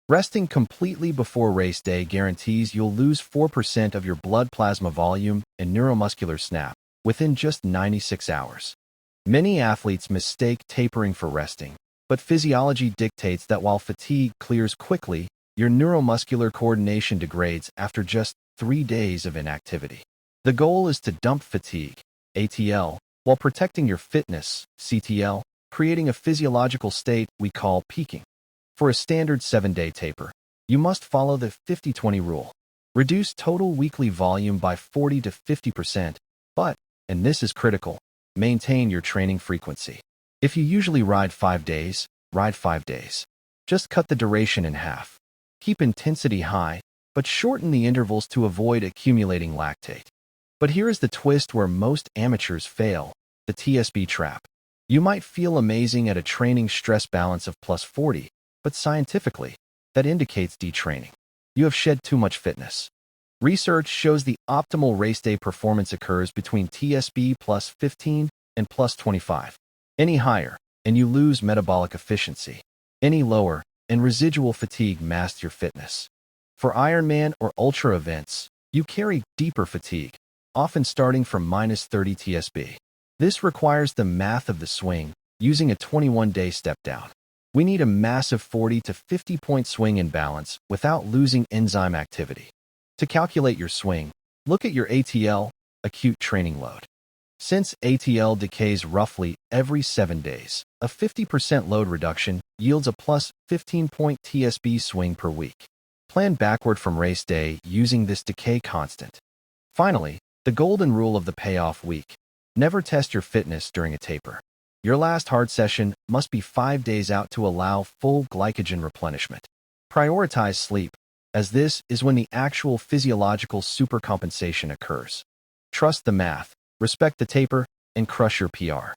Resting completely before race day guarantees you'll lose 4% of your blood plasma volume and neuromuscular snap within just 96 hours. Many athletes mistake tapering for resting, but physiology dictates that while fatigue clears quickly, your neuromuscular coordination degrades after just 3 days of inactivity. The goal is to dump fatigue, ATL, while protecting your fitness, CTL, creating a physiological state we call peaking. For a standard 7-day taper, you must follow the 50-20 rule. Reduce total weekly volume by 40 to 50%, but, and this is critical, maintain your training frequency. If you usually ride 5 days, ride 5 days. Just cut the duration in half. Keep intensity high, but shorten the intervals to avoid accumulating lactate. But here is the twist where most amateurs fail, the TSB trap. You might feel amazing at a training stress balance of plus 40, but scientifically, that indicates detraining. You have shed too much fitness. Research shows the optimal race day performance occurs between TSB plus 15 and plus 25. Any higher, and you lose metabolic efficiency. Any lower, and residual fatigue masks your fitness. For Ironman or ultra events, you carry deeper fatigue, often starting from minus 30 TSB. This requires the math of the swing, using a 21-day step down. We need a massive 40 to 50-point swing in balance without losing enzyme activity. To calculate your swing, look at your ATL, acute training load. Since ATL decays roughly every 7 days, a 50% load reduction yields a plus 15-point TSB swing per week. Plan backward from race day using this decay constant. Finally, the golden rule of the payoff week. Never test your fitness during a taper. Your last hard session must be 5 days out to allow full glycogen replenishment. Prioritize sleep, as this is when the actual physiological supercompensation occurs. Trust the math, respect the taper, and crush your PR.